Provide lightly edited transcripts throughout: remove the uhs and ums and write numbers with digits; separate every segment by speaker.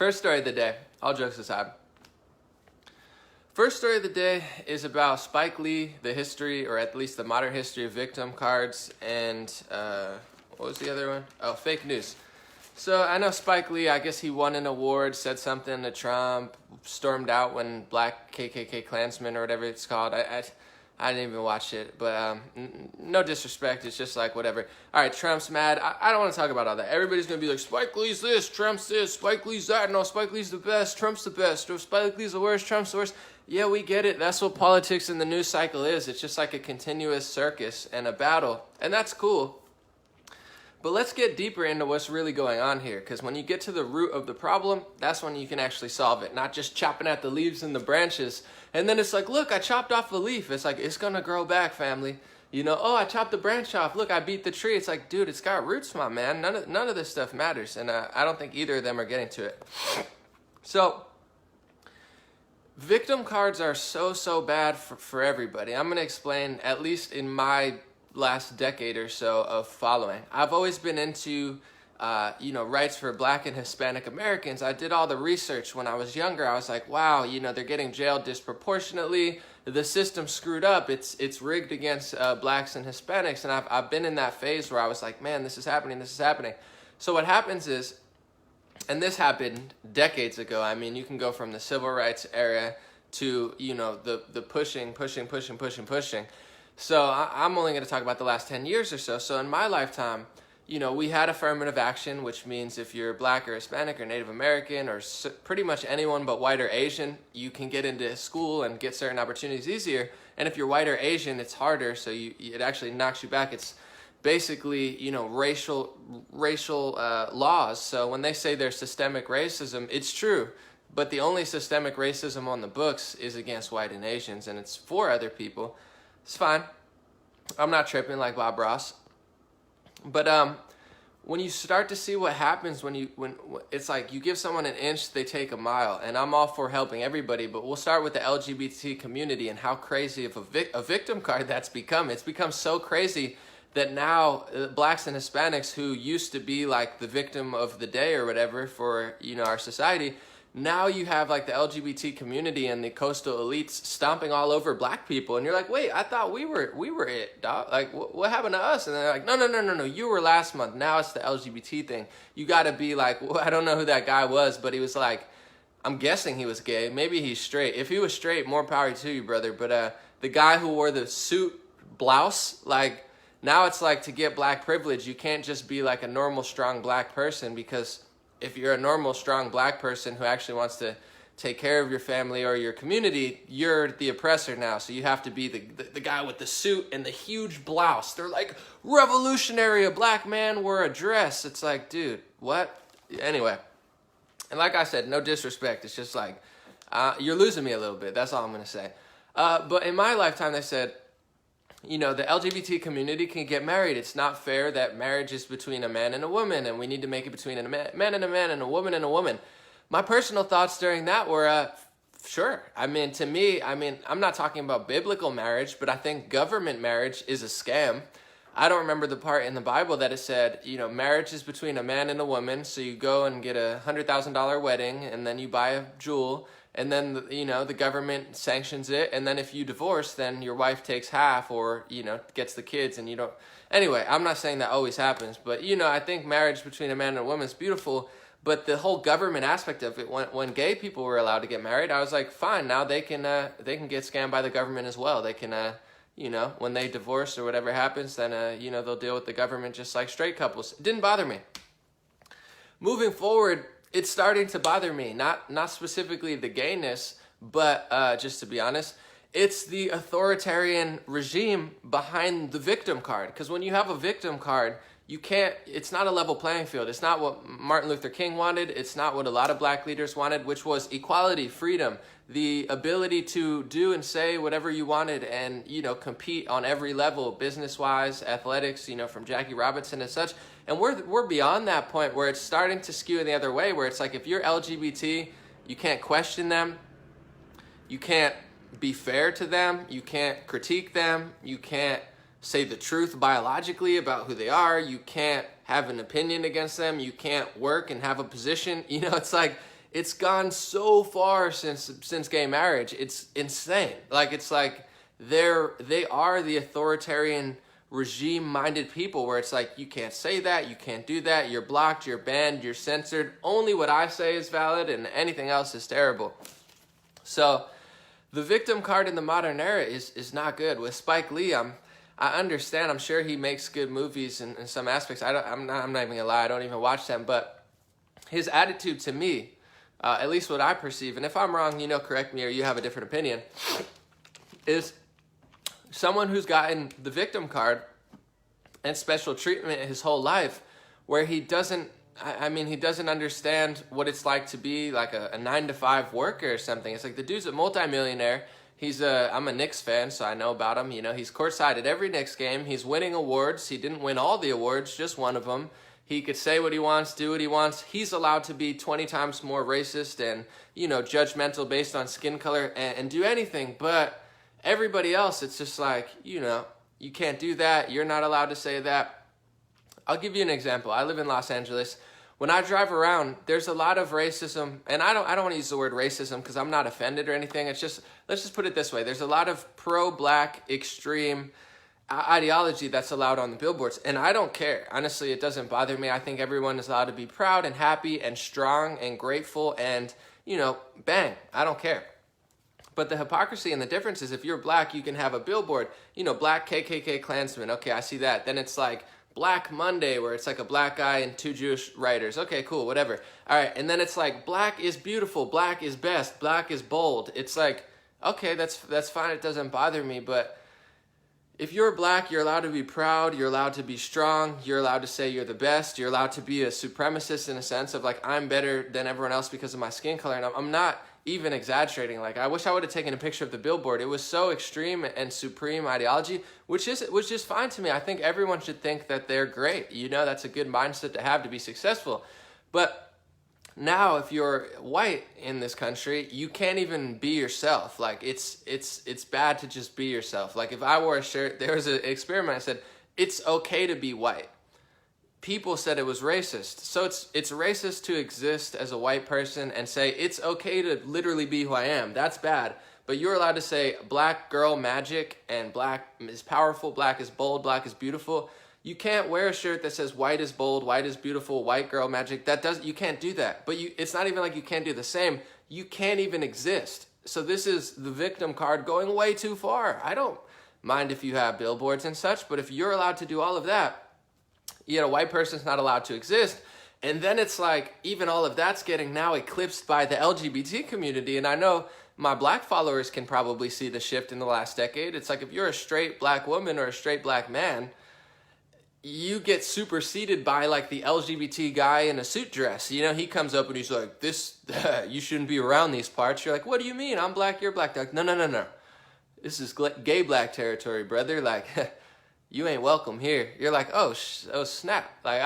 Speaker 1: First story of the day, all jokes aside. First story of the day is about Spike Lee, the history, or at least the modern history of victim cards, and what was the other one? Oh, fake news. So I know Spike Lee, I guess he won an award, said something to Trump, stormed out when black KKK Klansmen or whatever it's called. I didn't even watch it, but no disrespect. It's just like whatever. All right, Trump's mad. I don't want to talk about all that. Everybody's going to be like, Spike Lee's this, Trump's this, Spike Lee's that. No, Spike Lee's the best, Trump's the best. Or Spike Lee's the worst, Trump's the worst. Yeah, we get it. That's what politics in the news cycle is. It's just like a continuous circus and a battle, and that's cool. But let's get deeper into what's really going on here, because when you get to the root of the problem, that's when you can actually solve it, not just chopping at the leaves and the branches. And then it's like, look, I chopped off the leaf. It's like, it's going to grow back, family. You know, oh, I chopped the branch off. Look, I beat the tree. It's like, dude, it's got roots, my man. None of this stuff matters, and I don't think either of them are getting to it. So victim cards are so bad for everybody. I'm going to explain, at least in my last decade or so of following. I've always been into rights for Black and Hispanic Americans. I did all the research when I was younger. I was like, wow, they're getting jailed disproportionately. The system screwed up. It's rigged against Blacks and Hispanics. And I've been in that phase where I was like, man, this is happening. So what happens is, and this happened decades ago. I mean, you can go from the civil rights era to, the pushing. So I'm only going to talk about the last 10 years or so. So in my lifetime, we had affirmative action, which means if you're Black or Hispanic or Native American or pretty much anyone but white or Asian, you can get into school and get certain opportunities easier. And if you're white or Asian, it's harder, so it actually knocks you back. It's basically, racial laws. So when they say there's systemic racism, it's true. But the only systemic racism on the books is against white and Asians, and it's for other people. It's fine. I'm not tripping like Bob Ross. But when you start to see what happens when it's like you give someone an inch, they take a mile. And I'm all for helping everybody, but we'll start with the LGBT community and how crazy of a victim card that's become. It's become so crazy that now Blacks and Hispanics, who used to be like the victim of the day or whatever for our society, now you have like the LGBT community and the coastal elites stomping all over Black people, and you're like, wait, I thought we were it, dog. Like, what happened to us? And they're like, no, you were last month. Now it's the LGBT thing. You got to be like, well, I don't know who that guy was, but he was like, I'm guessing he was gay. Maybe he's straight. If he was straight, more power to you, brother. But the guy who wore the suit blouse, like, now it's like to get Black privilege, you can't just be like a normal, strong Black person, because if you're a normal, strong Black person who actually wants to take care of your family or your community, you're the oppressor now. So you have to be the guy with the suit and the huge blouse. They're like, revolutionary, a Black man wore a dress. It's like, dude, what? Anyway, and like I said, no disrespect. It's just like, you're losing me a little bit. That's all I'm going to say. But in my lifetime, they said, the LGBT community can get married. It's not fair that marriage is between a man and a woman, and we need to make it between a man and a man and a woman and a woman. My personal thoughts during that were, sure. I mean, to me, I'm not talking about biblical marriage, but I think government marriage is a scam. I don't remember the part in the Bible that it said, marriage is between a man and a woman, so you go and get a $100,000 wedding, and then you buy a jewel, and then, the government sanctions it. And then if you divorce, then your wife takes half or, gets the kids and you don't. Anyway, I'm not saying that always happens. But, I think marriage between a man and a woman is beautiful. But the whole government aspect of it, when gay people were allowed to get married, I was like, fine, now they can get scammed by the government as well. They can, when they divorce or whatever happens, then, they'll deal with the government just like straight couples. It didn't bother me. Moving forward, it's starting to bother me, not specifically the gayness, but just to be honest, it's the authoritarian regime behind the victim card. Because when you have a victim card, it's not a level playing field. It's not what Martin Luther King wanted. It's not what a lot of Black leaders wanted, which was equality, freedom, the ability to do and say whatever you wanted and, compete on every level, business-wise, athletics, from Jackie Robinson and such. And we're beyond that point where it's starting to skew in the other way, where it's like if you're LGBT, you can't question them, you can't be fair to them, you can't critique them, you can't say the truth biologically about who they are, you can't have an opinion against them, you can't work and have a position. It's like it's gone so far since gay marriage. It's insane. Like, it's like they are the authoritarian regime-minded people where it's like, you can't say that, you can't do that, you're blocked, you're banned, you're censored. Only what I say is valid and anything else is terrible. So the victim card in the modern era is not good. With Spike Lee, I understand. I'm sure he makes good movies in some aspects. I'm not even gonna lie. I don't even watch them. But his attitude to me, at least what I perceive, and if I'm wrong, correct me or you have a different opinion, is someone who's gotten the victim card and special treatment his whole life, where he doesn't understand what it's like to be like a 9-to-5 worker or something. It's like the dude's a multimillionaire. I'm a Knicks fan, so I know about him. He's courtside at every Knicks game. He's winning awards. He didn't win all the awards, just one of them. He could say what he wants, do what he wants. He's allowed to be 20 times more racist and, judgmental based on skin color and do anything. But everybody else, it's just like, you can't do that. You're not allowed to say that. I'll give you an example. I live in Los Angeles. When I drive around, there's a lot of racism, and I don't want to use the word racism because I'm not offended or anything. It's just, let's just put it this way. There's a lot of pro-black extreme ideology that's allowed on the billboards, and I don't care. Honestly, it doesn't bother me. I think everyone is allowed to be proud and happy and strong and grateful and, bang, I don't care. But the hypocrisy and the difference is if you're black, you can have a billboard, black KKK Klansman. Okay, I see that. Then it's like Black Monday, where it's like a black guy and 2 Jewish writers. Okay, cool, whatever. All right, and then it's like black is beautiful, black is best, black is bold. It's like, okay, that's fine. It doesn't bother me. But if you're black, you're allowed to be proud. You're allowed to be strong. You're allowed to say you're the best. You're allowed to be a supremacist in a sense of like, I'm better than everyone else because of my skin color. And I'm not even exaggerating. Like, I wish I would have taken a picture of the billboard. It was so extreme and supreme ideology, which is fine to me. I think everyone should think that they're great. That's a good mindset to have to be successful. But now, if you're white in this country, you can't even be yourself. Like, it's bad to just be yourself. Like, if I wore a shirt, there was an experiment. I said, it's okay to be white. People said it was racist. So it's racist to exist as a white person and say it's okay to literally be who I am. That's bad. But you're allowed to say black girl magic and black is powerful, black is bold, black is beautiful. You can't wear a shirt that says white is bold, white is beautiful, white girl magic. You can't do that. But it's not even like you can't do the same. You can't even exist. So this is the victim card going way too far. I don't mind if you have billboards and such, but if you're allowed to do all of that, a white person's not allowed to exist. And then it's like, even all of that's getting now eclipsed by the LGBT community. And I know my black followers can probably see the shift in the last decade. It's like, if you're a straight black woman or a straight black man, you get superseded by like the LGBT guy in a suit dress. He comes up and he's like, you shouldn't be around these parts. You're like, what do you mean? I'm black, you're black. They're like, no. This is gay black territory, brother. Like, you ain't welcome here. You're like, oh snap. Like,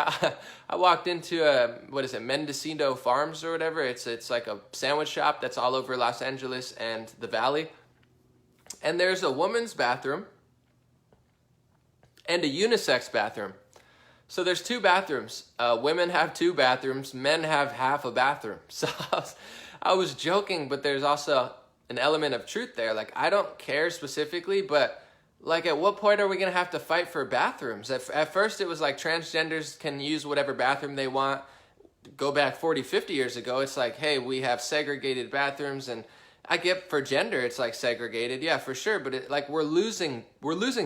Speaker 1: I walked into Mendocino Farms or whatever. It's like a sandwich shop that's all over Los Angeles and the Valley. And there's a woman's bathroom and a unisex bathroom. So there's 2 bathrooms. Women have 2 bathrooms. Men have half a bathroom. So I was joking, but there's also an element of truth there. Like, I don't care specifically, but like, at what point are we going to have to fight for bathrooms? At first, it was like transgenders can use whatever bathroom they want. Go back 40, 50 years ago, it's like, hey, we have segregated bathrooms. And I get for gender, it's like segregated. Yeah, for sure. But we're losing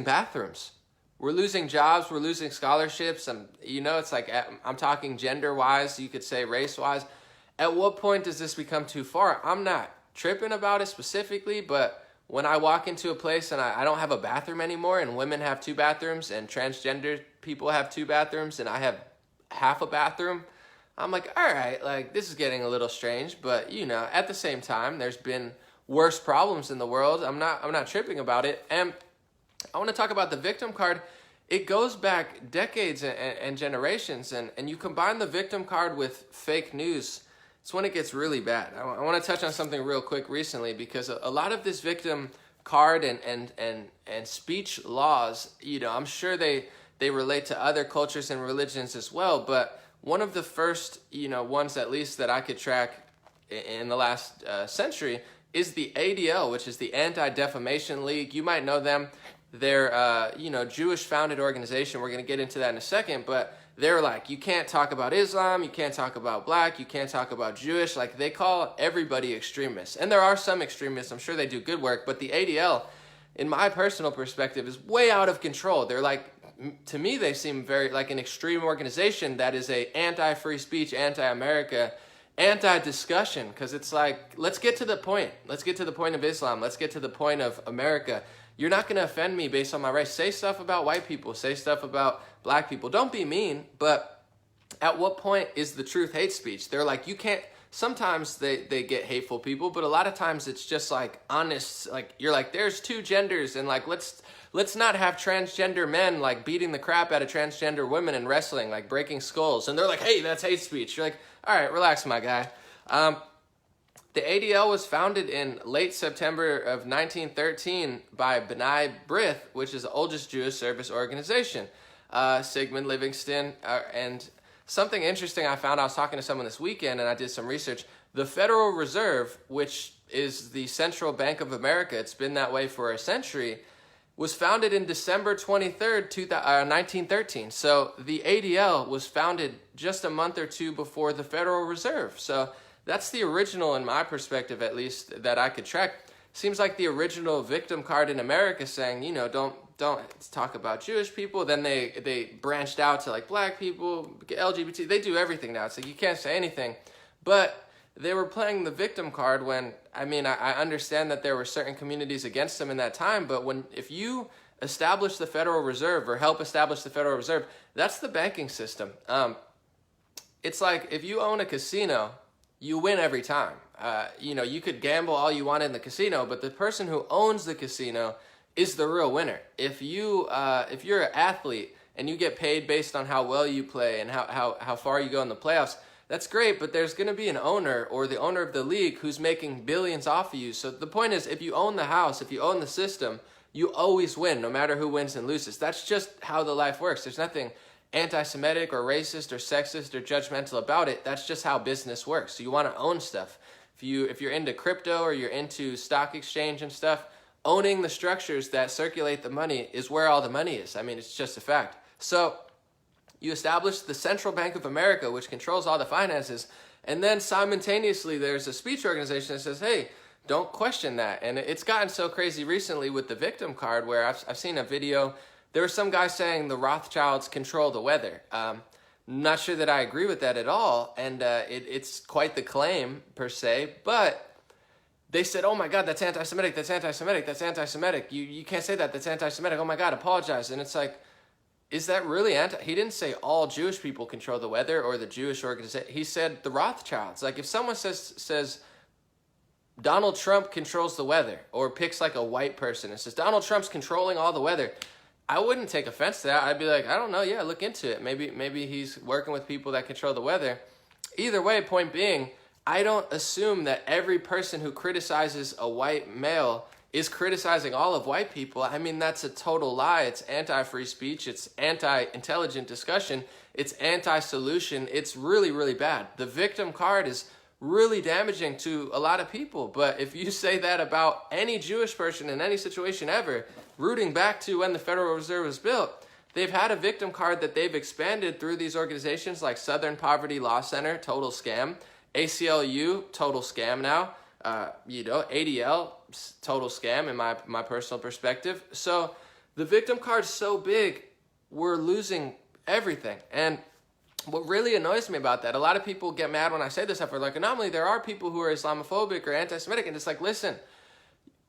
Speaker 1: bathrooms. We're losing jobs. We're losing scholarships. And, it's like, I'm talking gender-wise. You could say race-wise. At what point does this become too far? I'm not tripping about it specifically, but when I walk into a place and I don't have a bathroom anymore, and women have 2 bathrooms and transgender people have 2 bathrooms and I have half a bathroom, I'm like, all right, like, this is getting a little strange. But, at the same time, there's been worse problems in the world. I'm not tripping about it. And I want to talk about the victim card. It goes back decades and generations, and you combine the victim card with fake news, it's when it gets really bad. I want to touch on something real quick recently, because a lot of this victim card and speech laws, I'm sure they relate to other cultures and religions as well, but one of the first, ones at least that I could track in the last century is the ADL, which is the Anti-Defamation League. You might know them. They're, Jewish founded organization. We're going to get into that in a second, but they're like, you can't talk about Islam, you can't talk about black, you can't talk about Jewish. Like, they call everybody extremists. And there are some extremists. I'm sure they do good work, but the ADL, in my personal perspective, is way out of control. They're like, to me, they seem very like an extreme organization that is a anti-free speech, anti-America, anti-discussion, because it's like, let's get to the point. Let's get to the point of Islam. Let's get to the point of America. You're not going to offend me based on my race. Say stuff about white people. Say stuff about black people. Don't be mean, but at what point is the truth hate speech? They're like, you can't, sometimes they get hateful people, but a lot of times it's just like honest, like you're like, there's two genders, and like, let's not have transgender men like beating the crap out of transgender women and wrestling, like breaking skulls. And they're like, hey, that's hate speech. You're like, all right, relax, my guy. The ADL was founded in late September of 1913 by B'nai B'rith, which is the oldest Jewish service organization. Sigmund Livingston, and something interesting I found, I was talking to someone this weekend and I did some research. The Federal Reserve, which is the central bank of America, it's been that way for a century, was founded in December 23rd, 1913. So the ADL was founded just a month or two before the Federal Reserve. So that's the original, in my perspective at least, that I could track. Seems like the original victim card in America saying, don't talk about Jewish people. Then they branched out to like black people, LGBT. They do everything now. It's like you can't say anything. But they were playing the victim card when, I understand that there were certain communities against them in that time, but if you establish the Federal Reserve or help establish the Federal Reserve, that's the banking system. It's like if you own a casino, you win every time. You could gamble all you want in the casino, but the person who owns the casino is the real winner. If you're an athlete and you get paid based on how well you play and how far you go in the playoffs, that's great, but there's going to be an owner or the owner of the league who's making billions off of you. So the point is, if you own the house, if you own the system, you always win, no matter who wins and loses. That's just how the life works. There's nothing anti-Semitic or racist or sexist or judgmental about it. That's just how business works. So you want to own stuff. If you're into crypto or you're into stock exchange and stuff, owning the structures that circulate the money is where all the money is. It's just a fact. So you establish the Central Bank of America, which controls all the finances, and then simultaneously there's a speech organization that says, hey, don't question that. And it's gotten so crazy recently with the victim card where I've seen a video. There was some guy saying the Rothschilds control the weather. Not sure that I agree with that at all, and it's quite the claim per se, but they said, oh my God, that's anti-Semitic, that's anti-Semitic, that's anti-Semitic. You can't say that, that's anti-Semitic. Oh my God, apologize. And it's like, is that really He didn't say all Jewish people control the weather or the Jewish organization. He said the Rothschilds. Like if someone says Donald Trump controls the weather, or picks like a white person and says Donald Trump's controlling all the weather, I wouldn't take offense to that. I'd be like, I don't know, yeah, look into it. Maybe he's working with people that control the weather. Either way, point being, I don't assume that every person who criticizes a white male is criticizing all of white people. That's a total lie. It's anti-free speech. It's anti-intelligent discussion. It's anti-solution. It's really, really bad. The victim card is really damaging to a lot of people. But if you say that about any Jewish person in any situation ever, rooting back to when the Federal Reserve was built, they've had a victim card that they've expanded through these organizations like Southern Poverty Law Center, total scam. ACLU, total scam now. ADL, total scam in my personal perspective. So the victim card's so big, we're losing everything. And what really annoys me about that, a lot of people get mad when I say this stuff. They're like, anomaly, there are people who are Islamophobic or anti-Semitic. And it's like, listen,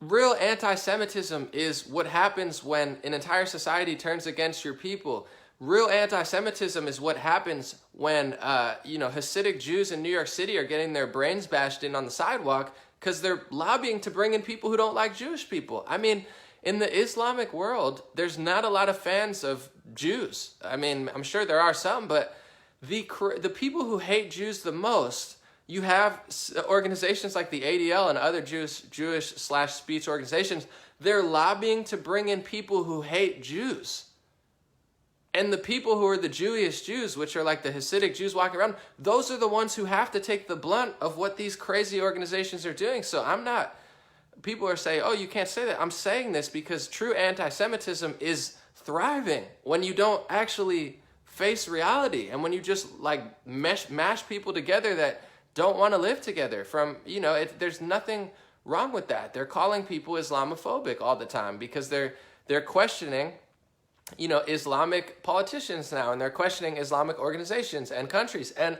Speaker 1: real anti-Semitism is what happens when an entire society turns against your people. Real anti-Semitism is what happens when, Hasidic Jews in New York City are getting their brains bashed in on the sidewalk because they're lobbying to bring in people who don't like Jewish people. In the Islamic world, there's not a lot of fans of Jews. I'm sure there are some, but the people who hate Jews the most, you have organizations like the ADL and other Jewish/speech organizations. They're lobbying to bring in people who hate Jews. And the people who are the Jewish Jews, which are like the Hasidic Jews walking around, those are the ones who have to take the blunt of what these crazy organizations are doing. So I'm not, people are saying, oh, you can't say that. I'm saying this because true anti-Semitism is thriving when you don't actually face reality, and when you just like mash people together that don't want to live together. From, you know, there's nothing wrong with that. They're calling people Islamophobic all the time because they're questioning, you know, Islamic politicians now, and they're questioning Islamic organizations and countries. And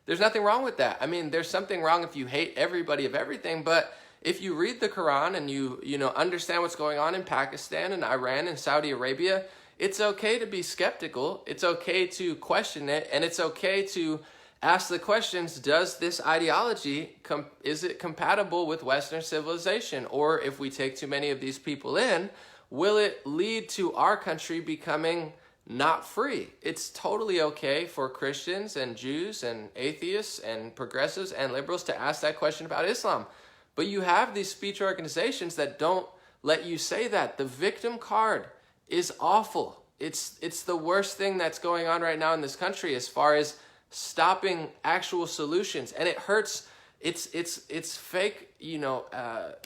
Speaker 1: there's nothing wrong with that. I mean, there's something wrong if you hate everybody of everything, but if you read the Quran and you know, understand what's going on in Pakistan and Iran and Saudi Arabia, it's okay to be skeptical. It's okay to question it, and it's okay to ask the questions, does this ideology, is it compatible with Western civilization? Or if we take too many of these people in, will it lead to our country becoming not free? It's totally okay for Christians and Jews and atheists and progressives and liberals to ask that question about Islam. But you have these speech organizations that don't let you say that. The victim card is awful. It's the worst thing that's going on right now in this country as far as stopping actual solutions. And it hurts. It's fake, you know,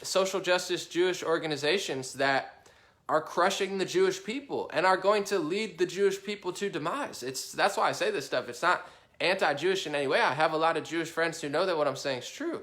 Speaker 1: social justice Jewish organizations that are crushing the Jewish people and are going to lead the Jewish people to demise. That's why I say this stuff. It's not anti-Jewish in any way. I have a lot of Jewish friends who know that what I'm saying is true.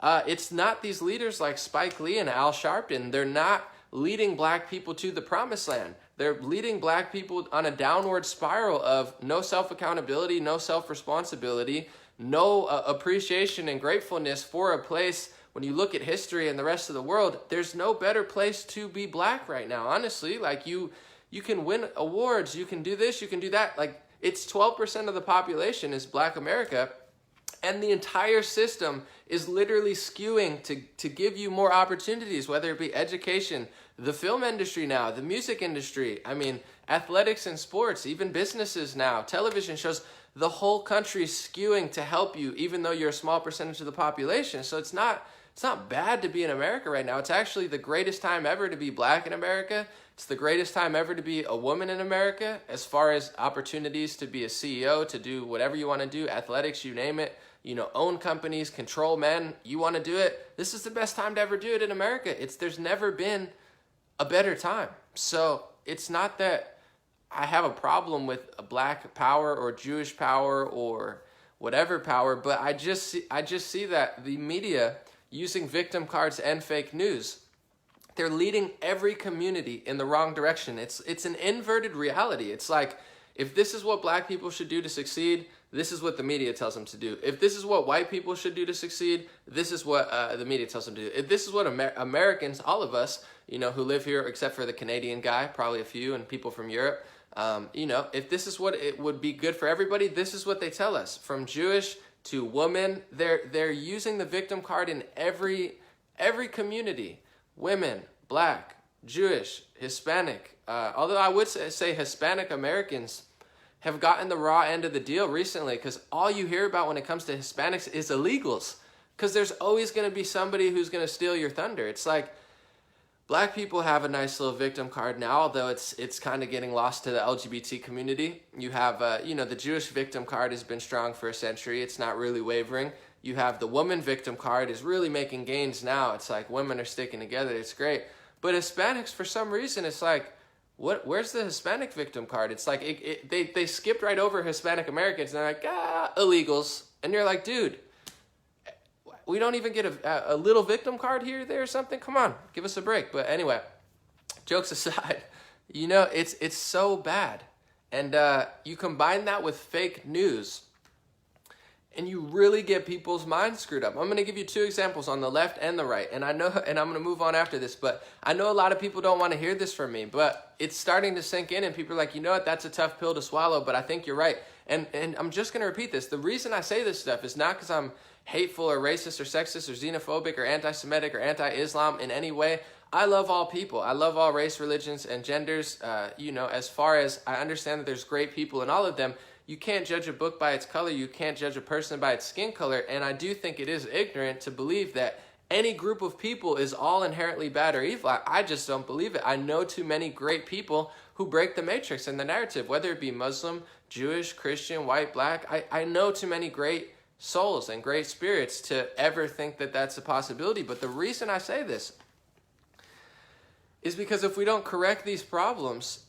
Speaker 1: It's not these leaders like Spike Lee and Al Sharpton. They're not leading black people to the promised land. They're leading black people on a downward spiral of no self-accountability, no self-responsibility, no appreciation and gratefulness for a place. When you look at history and the rest of the world, there's no better place to be black right now. Honestly, like you can win awards, you can do this, you can do that. Like, it's 12% of the population is Black America, and the entire system is literally skewing to give you more opportunities, whether it be education, the film industry now, the music industry, I mean, athletics and sports, even businesses now, television shows. The whole country is skewing to help you, even though you're a small percentage of the population. So it's not bad to be in America right now. It's actually the greatest time ever to be black in America. It's the greatest time ever to be a woman in America, as far as opportunities to be a CEO, to do whatever you want to do, athletics, you name it, you know, own companies, control men, you want to do it. This is the best time to ever do it in America. There's never been a better time. So it's not that I have a problem with a black power or Jewish power or whatever power, but I just see that the media, using victim cards and fake news, they're leading every community in the wrong direction. It's an inverted reality. It's like, if this is what black people should do to succeed, this is what the media tells them to do. If this is what white people should do to succeed, this is what the media tells them to do. If this is what Americans, all of us, you know, who live here, except for the Canadian guy, probably a few, and people from Europe, you know, if this is what it would be good for everybody, this is what they tell us. From Jewish to women, they're using the victim card in every community. Women, black, Jewish, Hispanic. Although I would say Hispanic Americans have gotten the raw end of the deal recently, because all you hear about when it comes to Hispanics is illegals, because there's always going to be somebody who's going to steal your thunder. It's like, black people have a nice little victim card now, although it's kind of getting lost to the LGBT community. You have, you know, the Jewish victim card has been strong for a century. It's not really wavering. You have the woman victim card is really making gains now. It's like women are sticking together. It's great. But Hispanics, for some reason, it's like, where's the Hispanic victim card? It's like they skipped right over Hispanic Americans, and they're like, illegals. And you're like, dude, we don't even get a little victim card here, there, or something? Come on, give us a break. But anyway, jokes aside, you know, it's so bad. And you combine that with fake news, and you really get people's minds screwed up. I'm going to give you two examples on the left and the right. And I know, and I'm going to move on after this, but I know a lot of people don't want to hear this from me, but it's starting to sink in, and people are like, you know what, that's a tough pill to swallow, but I think you're right. And I'm just going to repeat this. The reason I say this stuff is not because I'm hateful or racist or sexist or xenophobic or anti-Semitic or anti-Islam in any way. I love all people. I love all race, religions, and genders. You know, as far as I understand that there's great people in all of them, you can't judge a book by its color. You can't judge a person by its skin color. And I do think it is ignorant to believe that any group of people is all inherently bad or evil. I just don't believe it. I know too many great people who break the matrix and the narrative, whether it be Muslim, Jewish, Christian, white, black. I know too many great souls and great spirits to ever think that that's a possibility. But the reason I say this is because if we don't correct these problems,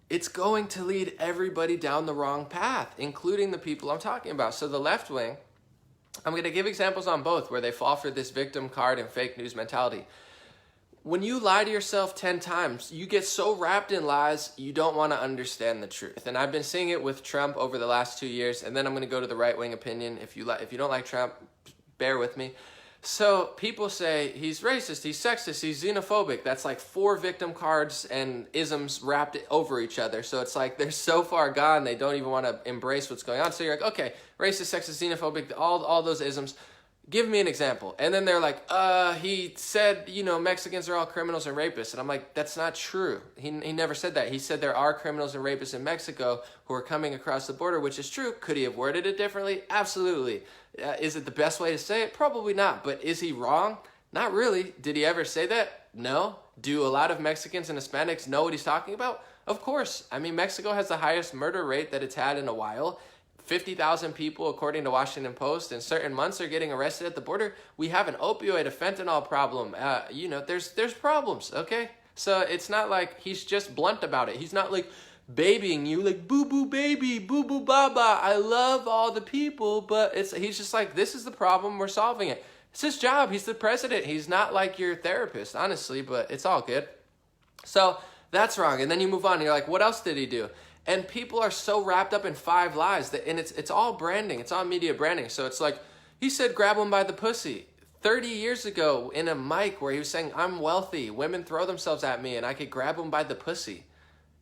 Speaker 1: it's going to lead everybody down the wrong path, including the people I'm talking about. So the left wing, I'm going to give examples on both where they fall for this victim card and fake news mentality. When you lie to yourself 10 times, you get so wrapped in lies, you don't want to understand the truth. And I've been seeing it with Trump over the last 2 years, and then I'm going to go to the right-wing opinion. If you don't like Trump, bear with me. So people say he's racist, he's sexist, he's xenophobic. That's like 4 victim cards and isms wrapped over each other. So it's like they're so far gone, they don't even want to embrace what's going on. So you're like, okay, racist, sexist, xenophobic, all those isms. Give me an example. And then they're like, he said, Mexicans are all criminals and rapists. And I'm like, that's not true. He never said that. He said there are criminals and rapists in Mexico who are coming across the border, which is true. Could he have worded it differently? Absolutely. Is it the best way to say it? Probably not. But is he wrong? Not really. Did he ever say that? No. Do a lot of Mexicans and Hispanics know what he's talking about? Of course. I mean, Mexico has the highest murder rate that it's had in a while. 50,000 people, according to Washington Post, in certain months are getting arrested at the border. We have an opioid, a fentanyl problem. There's problems, okay? So it's not like he's just blunt about it. He's not like babying you, like boo-boo baby, boo-boo baba. I love all the people, but he's just like, this is the problem, we're solving it. It's his job. He's the president. He's not like your therapist, honestly, but it's all good. So that's wrong. And then you move on, and you're like, what else did he do? And people are so wrapped up in 5 lies and it's all branding. It's all media branding. So it's like, he said, grab him by the pussy. 30 years ago in a mic where he was saying, I'm wealthy. Women throw themselves at me and I could grab them by the pussy.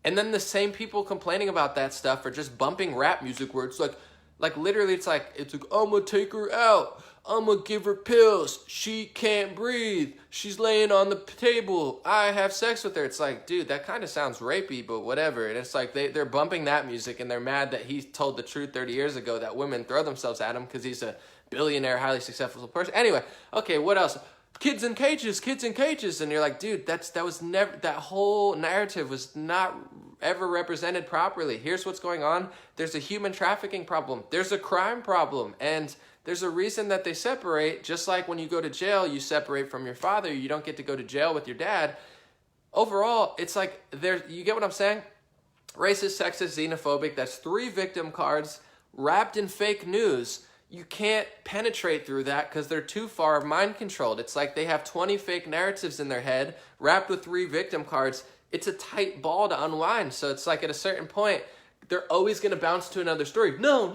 Speaker 1: And then the same people complaining about that stuff are just bumping rap music where it's like literally it's like, I'm going to take her out. I'm going to give her pills. She can't breathe. She's laying on the table. I have sex with her. It's like, dude, that kind of sounds rapey, but whatever. And it's like they're bumping that music and they're mad that he told the truth 30 years ago that women throw themselves at him because he's a billionaire, highly successful person. Anyway, okay, what else? Kids in cages. And you're like, dude, that whole narrative was not ever represented properly. Here's what's going on. There's a human trafficking problem. There's a crime problem. And there's a reason that they separate. Just like when you go to jail, you separate from your father. You don't get to go to jail with your dad. Overall, it's like, you get what I'm saying? Racist, sexist, xenophobic. That's 3 victim cards wrapped in fake news. You can't penetrate through that because they're too far mind controlled. It's like they have 20 fake narratives in their head wrapped with 3 victim cards. It's a tight ball to unwind. So it's like at a certain point, they're always going to bounce to another story. No.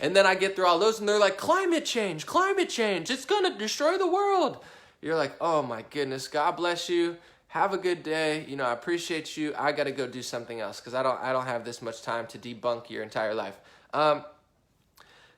Speaker 1: And then I get through all those and they're like, climate change. It's going to destroy the world. You're like, oh my goodness, God bless you. Have a good day. I appreciate you. I got to go do something else because I don't have this much time to debunk your entire life.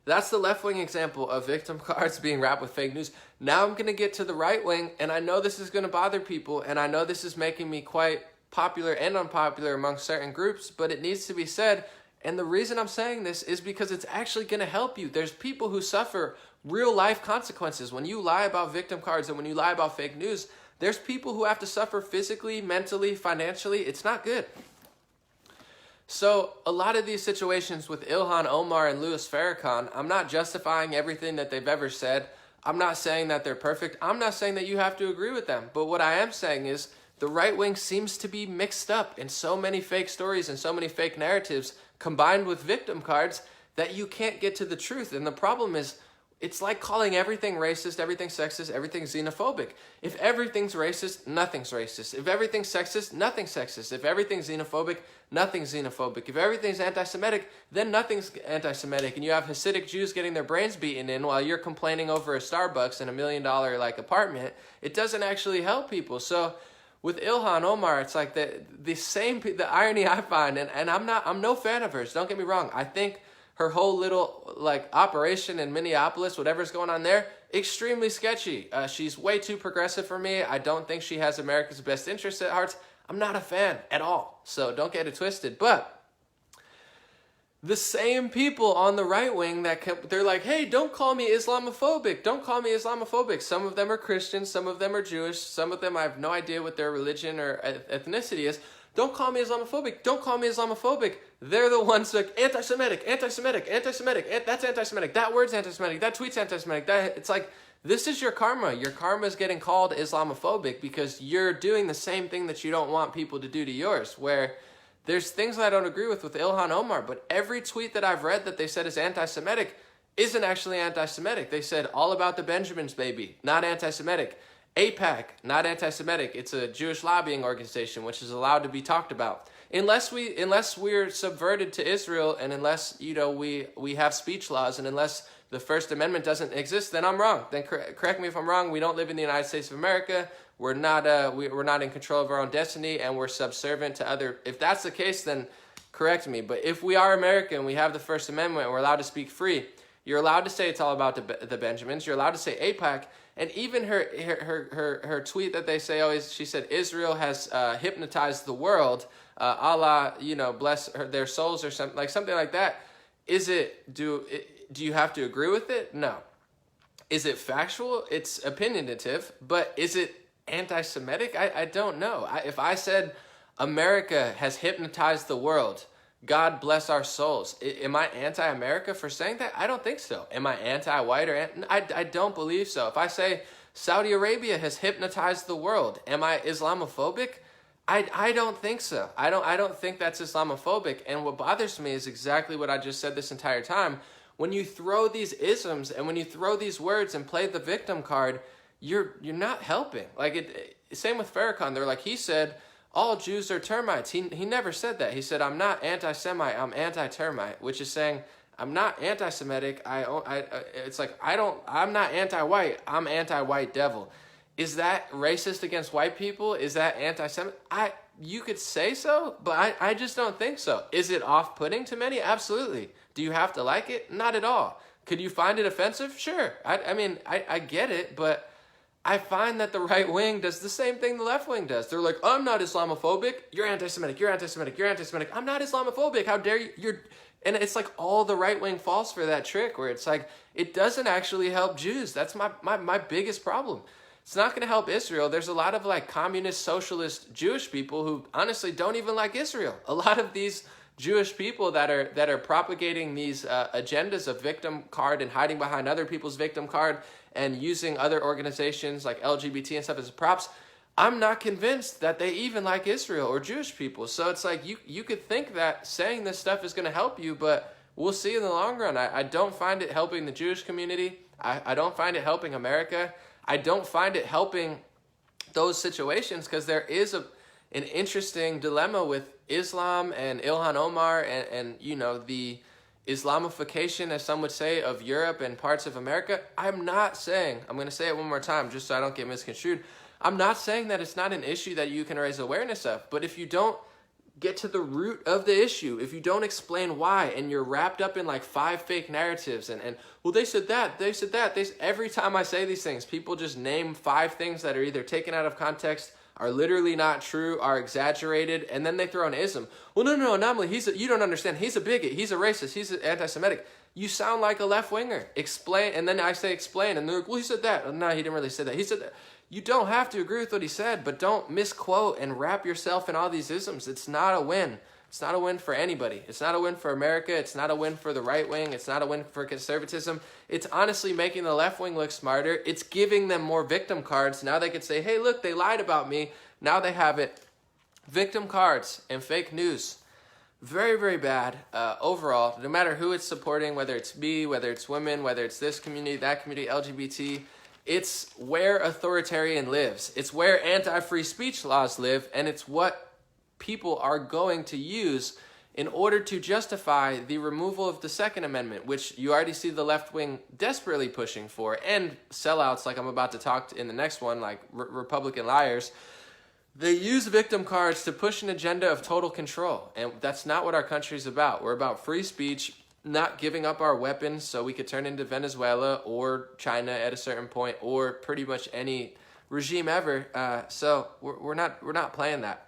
Speaker 1: That's the left-wing example of victim cards being wrapped with fake news. Now I'm going to get to the right wing, and I know this is going to bother people, and I know this is making me quite popular and unpopular among certain groups, but it needs to be said. And the reason I'm saying this is because it's actually going to help you. There's people who suffer real-life consequences. When you lie about victim cards and when you lie about fake news, there's people who have to suffer physically, mentally, financially. It's not good. So a lot of these situations with Ilhan Omar and Louis Farrakhan, I'm not justifying everything that they've ever said. I'm not saying that they're perfect. I'm not saying that you have to agree with them. But what I am saying is the right wing seems to be mixed up in so many fake stories and so many fake narratives combined with victim cards that you can't get to the truth. And the problem is, it's like calling everything racist, everything sexist, everything xenophobic. If everything's racist, nothing's racist. If everything's sexist, nothing's sexist. If everything's xenophobic, nothing's xenophobic. If everything's anti-Semitic, then nothing's anti-Semitic. And you have Hasidic Jews getting their brains beaten in while you're complaining over a Starbucks in $1 million apartment. It doesn't actually help people. So with Ilhan Omar, it's like the irony I find, and I'm no fan of hers. Don't get me wrong. I think her whole little operation in Minneapolis, whatever's going on there, extremely sketchy. She's way too progressive for me. I don't think she has America's best interests at heart. I'm not a fan at all. So don't get it twisted. But the same people on the right wing they're like, hey, don't call me Islamophobic. Don't call me Islamophobic. Some of them are Christians. Some of them are Jewish. Some of them I have no idea what their religion or ethnicity is. Don't call me Islamophobic. Don't call me Islamophobic. They're the ones like anti-Semitic, anti-Semitic, anti-Semitic. That's anti-Semitic. That word's anti-Semitic. That tweet's anti-Semitic. It's like, this is your karma. Your karma is getting called Islamophobic because you're doing the same thing that you don't want people to do to yours, where there's things that I don't agree with Ilhan Omar, but every tweet that I've read that they said is anti-Semitic isn't actually anti-Semitic. They said all about the Benjamins, baby, not anti-Semitic. AIPAC, not anti-Semitic. It's a Jewish lobbying organization which is allowed to be talked about. Unless we're subverted to Israel, and unless we have speech laws, and unless the First Amendment doesn't exist, then I'm wrong. Then correct me if I'm wrong. We don't live in the United States of America. We're not in control of our own destiny, and we're subservient to other. If that's the case, then correct me. But if we are American, we have the First Amendment, and we're allowed to speak free. You're allowed to say it's all about the Benjamins. You're allowed to say AIPAC, and even her tweet that they say always, she said Israel has hypnotized the world. Allah, bless their souls, or something like that. Do you have to agree with it? No. Is it factual? It's opinionative, but is it anti-Semitic? I don't know. If I said America has hypnotized the world, God bless our souls, am I anti-America for saying that? I don't think so. Am I anti-white or I don't believe so. If I say Saudi Arabia has hypnotized the world, am I Islamophobic? I don't think so. I don't think that's Islamophobic. And what bothers me is exactly what I just said this entire time. When you throw these isms and when you throw these words and play the victim card, you're not helping. Like same with Farrakhan. They're like, he said all Jews are termites. He never said that. He said, I'm not anti-Semite, I'm anti-termite, which is saying I'm not anti-Semitic. It's like I'm not anti-white. I'm anti-white devil. Is that racist against white people? Is that anti-Semitic? You could say so, but I just don't think so. Is it off-putting to many? Absolutely. Do you have to like it? Not at all. Could you find it offensive? Sure. I get it, but I find that the right wing does the same thing the left wing does. They're like, I'm not Islamophobic. You're anti-Semitic. You're anti-Semitic. You're anti-Semitic. I'm not Islamophobic. How dare you? And it's like all the right wing falls for that trick where it's like, it doesn't actually help Jews. That's my biggest problem. It's not going to help Israel. There's a lot of like communist, socialist Jewish people who honestly don't even like Israel. A lot of these Jewish people that are propagating these agendas of victim card and hiding behind other people's victim card and using other organizations like LGBT and stuff as props, I'm not convinced that they even like Israel or Jewish people. So it's like you could think that saying this stuff is going to help you, but we'll see in the long run. I don't find it helping the Jewish community. I don't find it helping America. I don't find it helping those situations because there is an interesting dilemma with Islam and Ilhan Omar and the Islamification, as some would say, of Europe and parts of America. I'm not saying, I'm going to say it one more time just so I don't get misconstrued. I'm not saying that it's not an issue that you can raise awareness of, but if you don't get to the root of the issue, if you don't explain why, and you're wrapped up in like 5 fake narratives and well, they said that, every time I say these things, people just name 5 things that are either taken out of context, are literally not true, are exaggerated, and then they throw an ism. Well, no, anomaly, you don't understand, he's a bigot, he's a racist, he's anti-Semitic. You sound like a left-winger. Explain, and then I say explain, and they're like, well, he said that. Oh, no, he didn't really say that. He said that. You don't have to agree with what he said, but don't misquote and wrap yourself in all these isms. It's not a win. It's not a win for anybody. It's not a win for America. It's not a win for the right wing. It's not a win for conservatism. It's honestly making the left wing look smarter. It's giving them more victim cards. Now they could say, hey, look, they lied about me. Now they have it. Victim cards and fake news. Very, very bad overall. No matter who it's supporting, whether it's me, whether it's women, whether it's this community, that community, LGBT, it's where authoritarian lives. It's where anti-free speech laws live, and it's what people are going to use in order to justify the removal of the Second Amendment, which you already see the left wing desperately pushing for, and sellouts like I'm about to talk in the next one, like Republican liars. They use victim cards to push an agenda of total control, and that's not what our country's about. We're about free speech, not giving up our weapons so we could turn into Venezuela or China at a certain point, or pretty much any regime ever. So we're not playing that.